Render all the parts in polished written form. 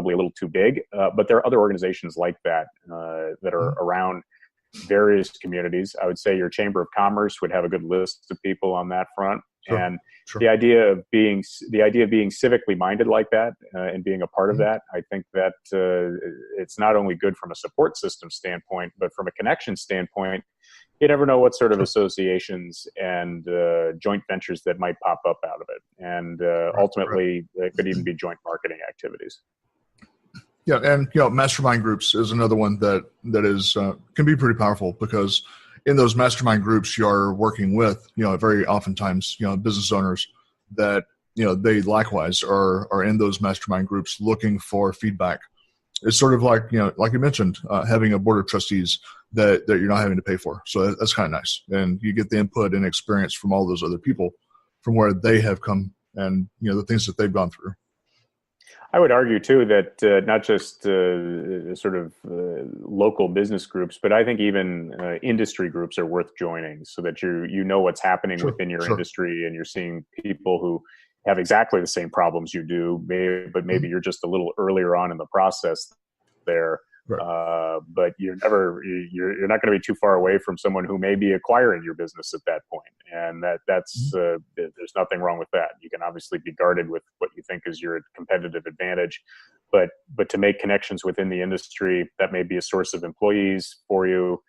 probably a little too big, but there are other organizations like that that are around various communities. I would say your Chamber of Commerce would have a good list of people on that front. Sure. And Sure. the idea of being civically minded like that and being a part of that, I think that it's not only good from a support system standpoint, but from a connection standpoint. You never know what sort of associations and joint ventures that might pop up out of it. And ultimately, it could even be joint marketing activities. Yeah, and mastermind groups is another one that is can be pretty powerful, because in those mastermind groups you are working with very oftentimes business owners that they likewise are in those mastermind groups looking for feedback. It's sort of like like you mentioned, having a board of trustees that you're not having to pay for. So that's kind of nice, and you get the input and experience from all those other people from where they have come and the things that they've gone through. I would argue too that not just local business groups, but I think even industry groups are worth joining, so that you know what's happening within your industry, and you're seeing people who have exactly the same problems you do, but maybe you're just a little earlier on in the process there. Right. But you're not going to be too far away from someone who may be acquiring your business at that point. And that's there's nothing wrong with that. You can obviously be guarded with what you think is your competitive advantage, but to make connections within the industry, that may be a source of employees for you.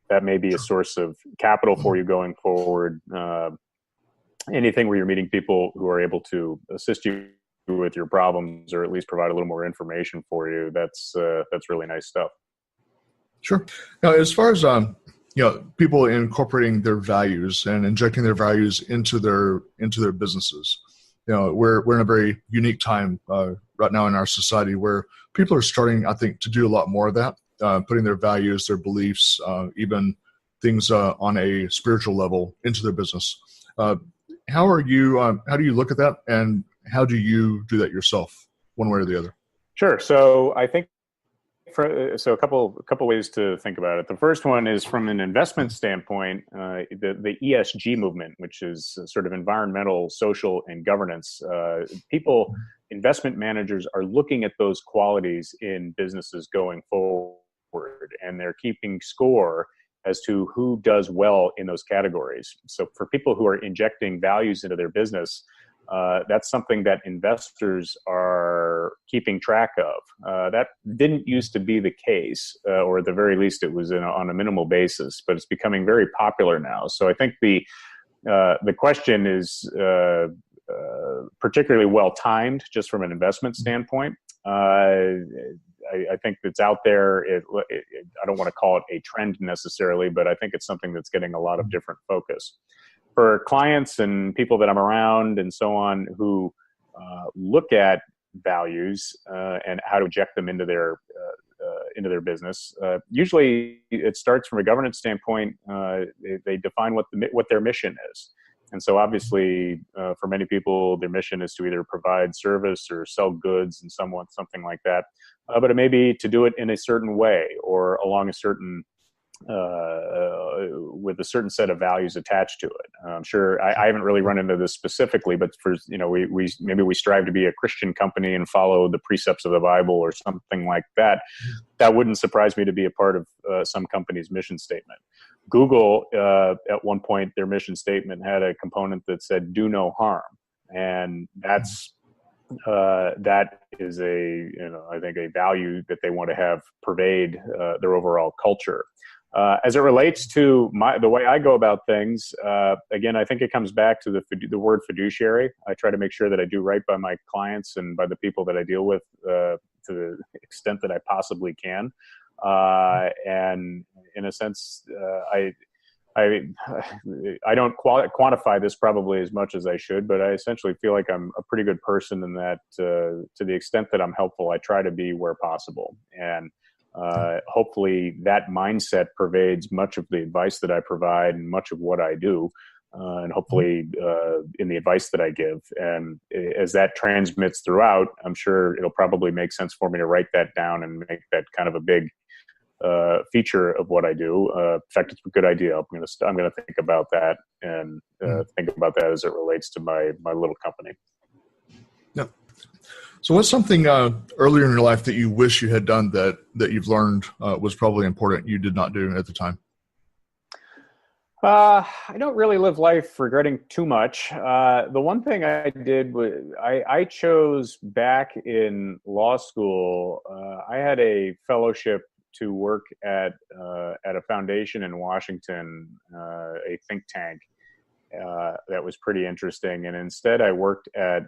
That may be a source of capital for you going forward. Anything where you're meeting people who are able to assist you with your problems, or at least provide a little more information for you, that's really nice stuff. Sure. Now, as far as people incorporating their values and injecting their values into their businesses, we're in a very unique time right now in our society where people are starting, I think, to do a lot more of that, putting their values, their beliefs, even things on a spiritual level into their business. How do you look at that, and how do you do that yourself, one way or the other? Sure. So I think a couple ways to think about it. The first one is from an investment standpoint, the ESG movement, which is sort of environmental, social, and governance. Investment managers are looking at those qualities in businesses going forward, and they're keeping score as to who does well in those categories. So for people who are injecting values into their business, that's something that investors are keeping track of. That didn't used to be the case, or at the very least it was on a minimal basis, but it's becoming very popular now. So I think the question is particularly well timed, just from an investment standpoint. I think that's out there. I don't want to call it a trend necessarily, but I think it's something that's getting a lot of different focus. For clients and people that I'm around and so on who look at values and how to inject them into their business, usually it starts from a governance standpoint. They define what their mission is. And so obviously, for many people, their mission is to either provide service or sell goods and something like that. But it may be to do it in a certain way, or along a certain with a certain set of values attached to it. I'm sure I haven't really run into this specifically, but for we strive to be a Christian company and follow the precepts of the Bible or something like that. That wouldn't surprise me to be a part of some company's mission statement. Google, at one point, their mission statement had a component that said "Do no harm," and that is I think a value that they want to have pervade their overall culture. As it relates to the way I go about things, again, I think it comes back to the word fiduciary. I try to make sure that I do right by my clients and by the people that I deal with to the extent that I possibly can. And in a sense, I don't quantify this probably as much as I should, but I essentially feel like I'm a pretty good person in that to the extent that I'm helpful, I try to be where possible. And hopefully that mindset pervades much of the advice that I provide and much of what I do, and hopefully in the advice that I give. And as that transmits throughout, I'm sure it'll probably make sense for me to write that down and make that kind of a big feature of what I do. In fact, it's a good idea. I'm going to think about that and think about that as it relates to my little company. Yeah. So what's something earlier in your life that you wish you had done that you've learned was probably important you did not do at the time? I don't really live life regretting too much. The one thing I did was I chose back in law school. I had a fellowship to work at a foundation in Washington, a think tank that was pretty interesting. And instead, I worked at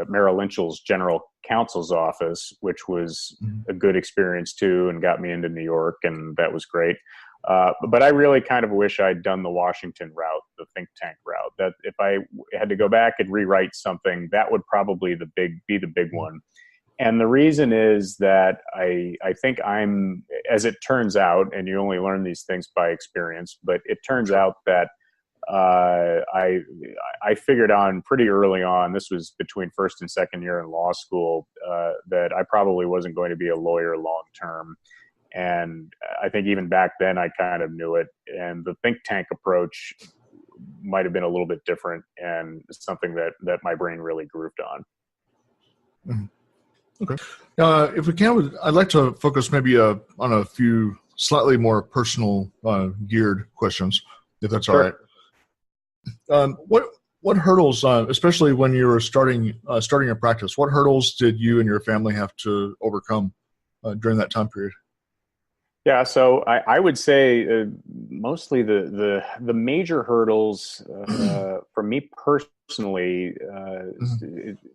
Merrill Lynch's general counsel's office, which was a good experience too, and got me into New York, and that was great. But I really kind of wish I'd done the Washington route, the think tank route. That if I had to go back and rewrite something, that would probably be the big one. And the reason is that I think I'm, as it turns out, and you only learn these things by experience, but it turns out that I figured on pretty early on, this was between first and second year in law school, that I probably wasn't going to be a lawyer long term. And I think even back then I kind of knew it. And the think tank approach might have been a little bit different, and it's something that my brain really grooved on. Mm-hmm. Okay. If we can, I'd like to focus maybe on a few slightly more personal geared questions, if that's Sure. All right. What hurdles, especially when you were starting a practice, what hurdles did you and your family have to overcome during that time period? Yeah, so I would say mostly the major hurdles for me personally,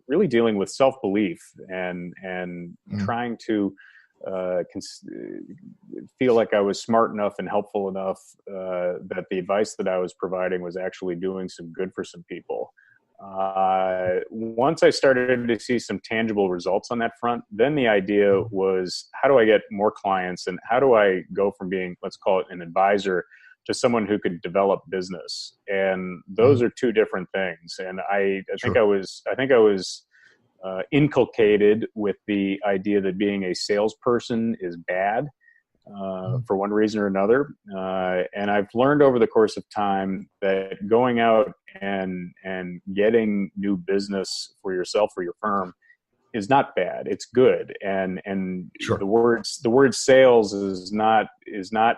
really dealing with self-belief and trying to feel like I was smart enough and helpful enough that the advice that I was providing was actually doing some good for some people. Once I started to see some tangible results on that front, then the idea was, how do I get more clients, and how do I go from being, let's call it an advisor, to someone who could develop business? And those are two different things. And I think I was inculcated with the idea that being a salesperson is bad. For one reason or another. And I've learned over the course of time that going out and getting new business for yourself or your firm is not bad. It's good. And Sure. the word sales is not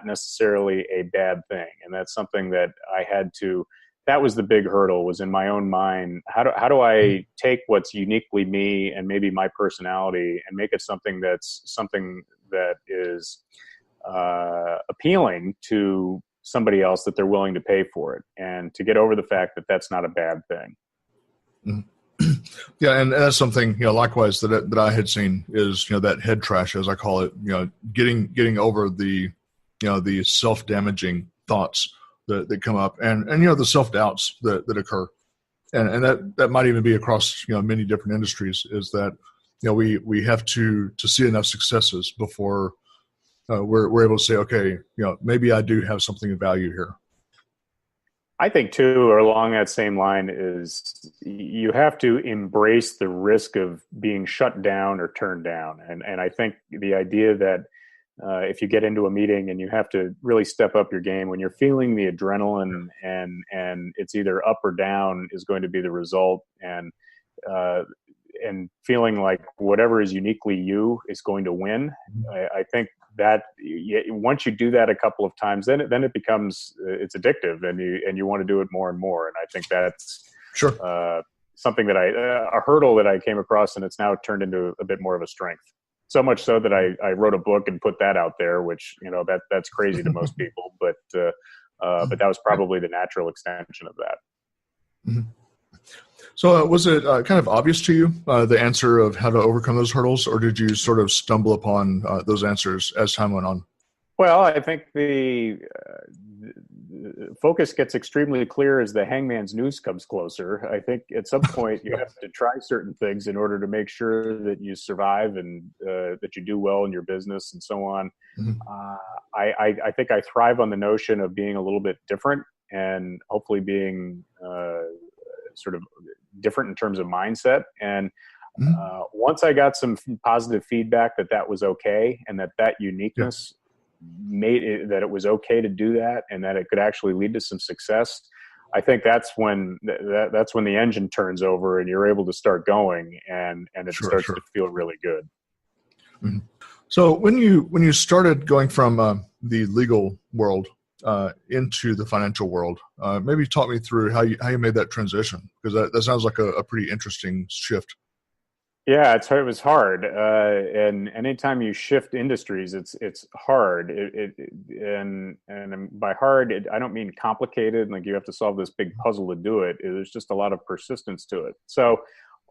necessarily a bad thing. And that's something that that was the big hurdle, was in my own mind. How do I take what's uniquely me and maybe my personality and make it something that is appealing to somebody else, that they're willing to pay for it, and to get over the fact that that's not a bad thing. Mm-hmm. Yeah, and that's something, likewise that I had seen is, that head trash, as I call it, getting over the self-damaging thoughts that come up, and the self-doubts that occur, and that might even be across many different industries, is that we have to see enough successes before we're able to say, okay, maybe I do have something of value here. I think too, or along that same line, is you have to embrace the risk of being shut down or turned down. And I think the idea that if you get into a meeting and you have to really step up your game when you're feeling the adrenaline and it's either up or down is going to be the result, and feeling like whatever is uniquely you is going to win. I think that once you do that a couple of times, then it becomes, it's addictive, and you want to do it more and more. And I think that's sure. Something that a hurdle that I came across, and it's now turned into a bit more of a strength. So much so that I wrote a book and put that out there, which that's crazy to most people, but that was probably the natural extension of that. Mm-hmm. So was it kind of obvious to you, the answer of how to overcome those hurdles, or did you sort of stumble upon those answers as time went on? Well, I think the focus gets extremely clear as the hangman's noose comes closer. I think at some point you have to try certain things in order to make sure that you survive and that you do well in your business and so on. Mm-hmm. I think I thrive on the notion of being a little bit different, and hopefully being sort of different in terms of mindset. And once I got some positive feedback that was okay, and that uniqueness made it, that it was okay to do that, and that it could actually lead to some success, I think that's when that's when the engine turns over and you're able to start going, and it starts to feel really good. Mm-hmm. So when you started going from the legal world into the financial world, maybe talk me through how you made that transition, because that sounds like a pretty interesting shift. Yeah, it was hard, and anytime you shift industries, it's hard. And by hard, I don't mean complicated, like you have to solve this big puzzle to do it. There's just a lot of persistence to it. So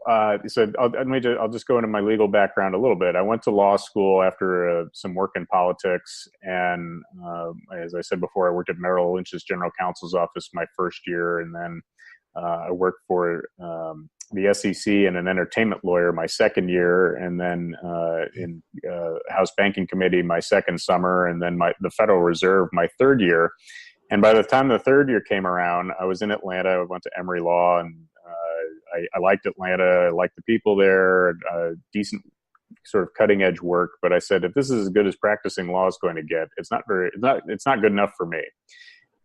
I'll just go into my legal background a little bit. I went to law school after some work in politics, and as I said before, I worked at Merrill Lynch's general counsel's office my first year, and then I worked for the SEC and an entertainment lawyer my second year, and then in House Banking Committee my second summer, and then the Federal Reserve my third year. And by the time the third year came around, I was in Atlanta. I went to Emory Law, and I liked Atlanta. I liked the people there, decent sort of cutting edge work. But I said, if this is as good as practicing law is going to get, it's not good enough for me.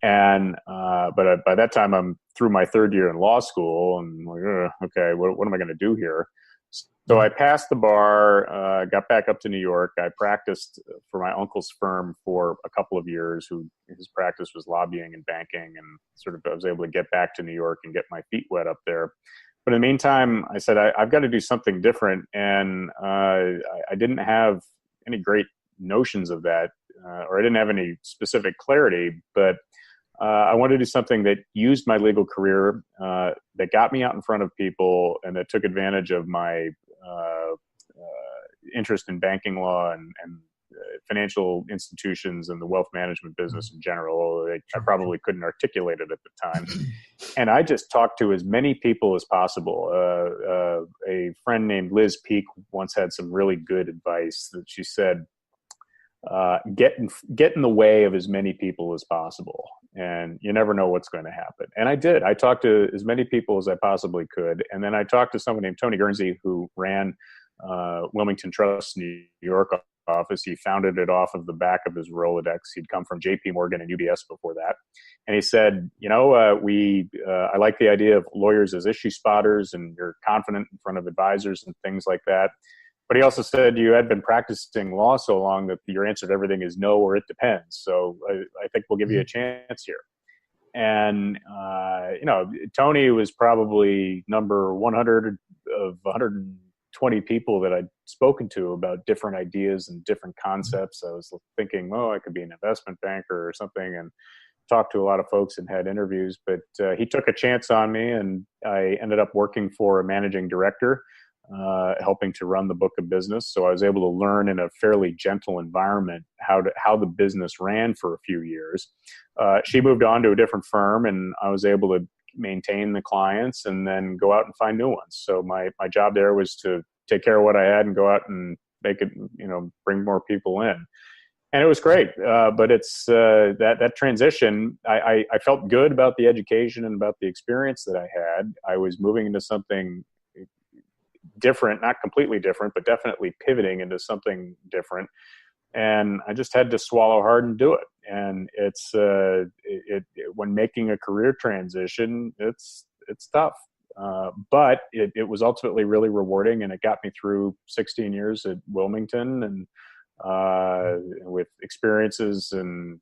And but by that time, I'm through my third year in law school, and like, okay, what am I going to do here? So I passed the bar, got back up to New York. I practiced for my uncle's firm for a couple of years. His practice was lobbying and banking, and sort of I was able to get back to New York and get my feet wet up there. But in the meantime, I said I've got to do something different, and I didn't have any great notions of that, or I didn't have any specific clarity, but I wanted to do something that used my legal career, that got me out in front of people, and that took advantage of my interest in banking law and financial institutions and the wealth management business in general. I probably couldn't articulate it at the time. And I just talked to as many people as possible. A friend named Liz Peek once had some really good advice that she said, get in the way of as many people as possible, and you never know what's going to happen. And I did. I talked to as many people as I possibly could, and then I talked to someone named Tony Guernsey, who ran Wilmington Trust's New York office. He founded it off of the back of his Rolodex. He'd come from J.P. Morgan and UBS before that, and he said, I like the idea of lawyers as issue spotters, and you're confident in front of advisors and things like that. But he also said you had been practicing law so long that your answer to everything is no, or it depends. So I think we'll give you a chance here. And, Tony was probably number 100 of 120 people that I'd spoken to about different ideas and different concepts. I was thinking, I could be an investment banker or something, and talked to a lot of folks and had interviews. But he took a chance on me, and I ended up working for a managing director, helping to run the book of business. So I was able to learn in a fairly gentle environment how the business ran for a few years. She moved on to a different firm, and I was able to maintain the clients and then go out and find new ones. So my job there was to take care of what I had and go out and make it, bring more people in. And it was great. But it's that transition, I felt good about the education and about the experience that I had. I was moving into something different, not completely different, but definitely pivoting into something different. And I just had to swallow hard and do it. And it's when making a career transition, it's tough. But it was ultimately really rewarding, and it got me through 16 years at Wilmington, and with experiences and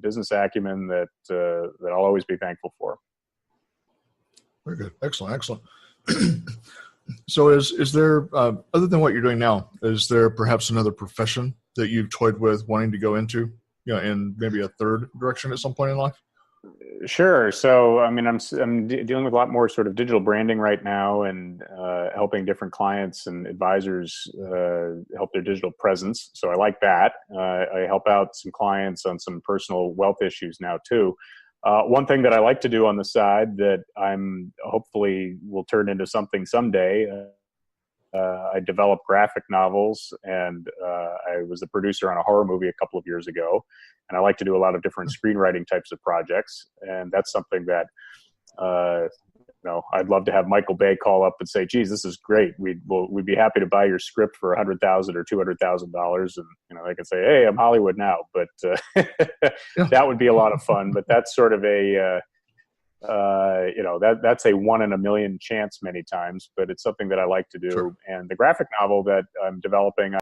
business acumen that I'll always be thankful for. Very good. Excellent. So is there, other than what you're doing now, is there perhaps another profession that you've toyed with wanting to go into, in maybe a third direction at some point in life? Sure. So, I'm dealing with a lot more sort of digital branding right now, and helping different clients and advisors help their digital presence. So I like that. I help out some clients on some personal wealth issues now too. One thing that I like to do on the side that I'm hopefully will turn into something someday, I develop graphic novels, and I was the producer on a horror movie a couple of years ago, and I like to do a lot of different screenwriting types of projects, and that's something that I'd love to have Michael Bay call up and say, "Geez, this is great. We'd be happy to buy your script for $100,000 or $200,000," and they can say, "Hey, I'm Hollywood now," but that would be a lot of fun. But that's sort of that's a 1 in a million chance many times, but it's something that I like to do. Sure. And the graphic novel that I'm developing,